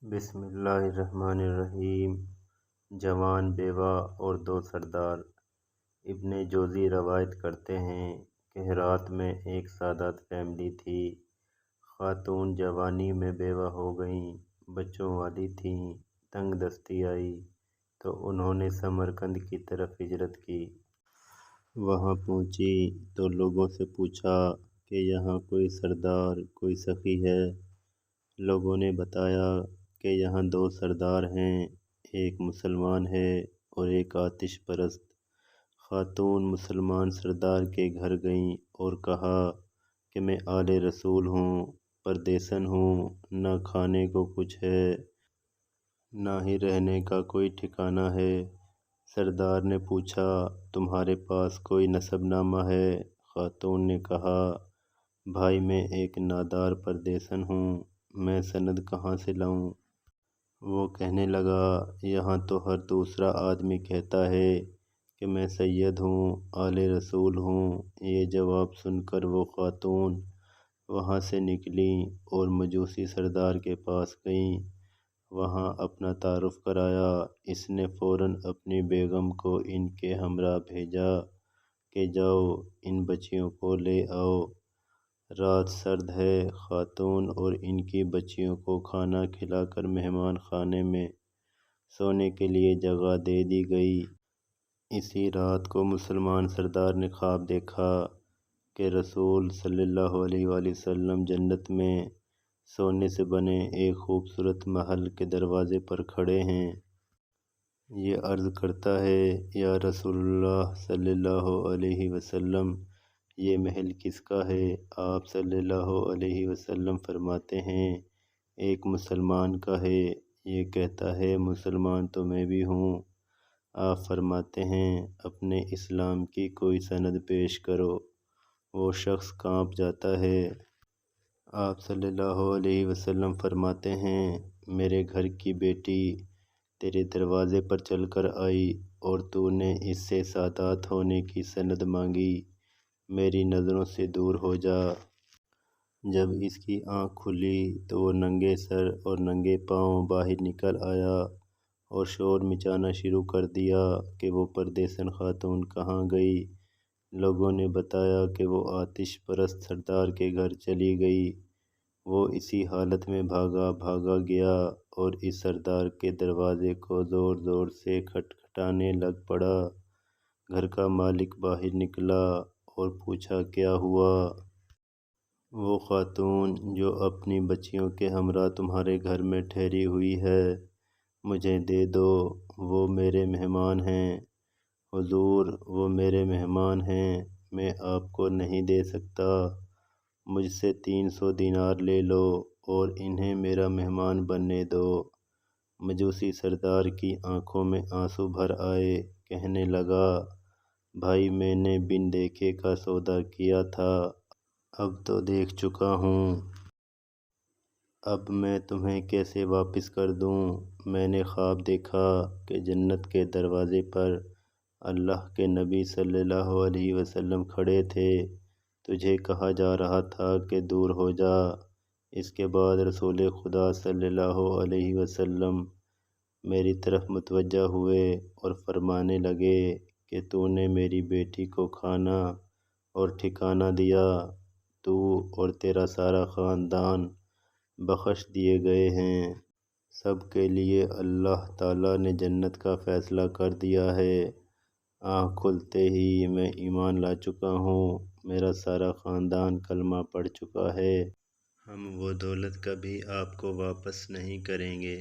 بسم اللہ الرحمن الرحیم۔ جوان بیوہ اور دو سردار۔ ابن جوزی روایت کرتے ہیں کہ ہرات میں ایک سادات فیملی تھی۔ خاتون جوانی میں بیوہ ہو گئیں، بچوں والی تھیں۔ تنگ دستی آئی تو انہوں نے سمرقند کی طرف ہجرت کی۔ وہاں پہنچی تو لوگوں سے پوچھا کہ یہاں کوئی سردار، کوئی سخی ہے؟ لوگوں نے بتایا کہ یہاں دو سردار ہیں، ایک مسلمان ہے اور ایک آتش پرست۔ خاتون مسلمان سردار کے گھر گئیں اور کہا کہ میں آل رسول ہوں، پردیسن ہوں، نہ کھانے کو کچھ ہے، نہ ہی رہنے کا کوئی ٹھکانہ ہے۔ سردار نے پوچھا تمہارے پاس کوئی نسب نامہ ہے؟ خاتون نے کہا بھائی میں ایک نادار پردیسن ہوں، میں سند کہاں سے لاؤں؟ وہ کہنے لگا یہاں تو ہر دوسرا آدمی کہتا ہے کہ میں سید ہوں، آل رسول ہوں۔ یہ جواب سن کر وہ خاتون وہاں سے نکلیں اور مجوسی سردار کے پاس گئیں۔ وہاں اپنا تعارف کرایا۔ اس نے فوراً اپنی بیگم کو ان کے ہمراہ بھیجا کہ جاؤ ان بچیوں کو لے آؤ، رات سرد ہے۔ خاتون اور ان کی بچیوں کو کھانا کھلا کر مہمان خانے میں سونے کے لیے جگہ دے دی گئی۔ اسی رات کو مسلمان سردار نے خواب دیکھا کہ رسول صلی اللہ علیہ وآلہ وسلم جنت میں سونے سے بنے ایک خوبصورت محل کے دروازے پر کھڑے ہیں۔ یہ عرض کرتا ہے یا رسول اللہ صلی اللہ علیہ وسلم، یہ محل کس کا ہے؟ آپ صلی اللہ علیہ وسلم فرماتے ہیں ایک مسلمان کا ہے۔ یہ کہتا ہے مسلمان تو میں بھی ہوں۔ آپ فرماتے ہیں اپنے اسلام کی کوئی سند پیش کرو۔ وہ شخص کانپ جاتا ہے۔ آپ صلی اللہ علیہ وسلم فرماتے ہیں میرے گھر کی بیٹی تیرے دروازے پر چل کر آئی اور تو نے اس سے سادات ہونے کی سند مانگی، میری نظروں سے دور ہو جا۔ جب اس کی آنکھ کھلی تو وہ ننگے سر اور ننگے پاؤں باہر نکل آیا اور شور مچانا شروع کر دیا کہ وہ پردیسن خاتون کہاں گئی؟ لوگوں نے بتایا کہ وہ آتش پرست سردار کے گھر چلی گئی۔ وہ اسی حالت میں بھاگا گیا اور اس سردار کے دروازے کو زور زور سے کھٹکھٹانے لگ پڑا۔ گھر کا مالک باہر نکلا اور پوچھا کیا ہوا؟ وہ خاتون جو اپنی بچیوں کے ہمراہ تمہارے گھر میں ٹھہری ہوئی ہے، مجھے دے دو، وہ میرے مہمان ہیں۔ حضور وہ میرے مہمان ہیں، میں آپ کو نہیں دے سکتا، مجھ سے 300 دینار لے لو اور انہیں میرا مہمان بننے دو۔ مجوسی سردار کی آنکھوں میں آنسو بھر آئے، کہنے لگا بھائی میں نے بن دیکھے کا سودا کیا تھا، اب تو دیکھ چکا ہوں، اب میں تمہیں کیسے واپس کر دوں؟ میں نے خواب دیکھا کہ جنت کے دروازے پر اللہ کے نبی صلی اللہ علیہ وسلم کھڑے تھے، تجھے کہا جا رہا تھا کہ دور ہو جا۔ اس کے بعد رسول خدا صلی اللہ علیہ وسلم میری طرف متوجہ ہوئے اور فرمانے لگے کہ تو نے میری بیٹی کو کھانا اور ٹھکانہ دیا، تو اور تیرا سارا خاندان بخش دیے گئے ہیں۔ سب کے لیے اللہ تعالیٰ نے جنت کا فیصلہ کر دیا ہے۔ آنکھ کھلتے ہی میں ایمان لا چکا ہوں، میرا سارا خاندان کلمہ پڑھ چکا ہے۔ ہم وہ دولت کبھی آپ کو واپس نہیں کریں گے۔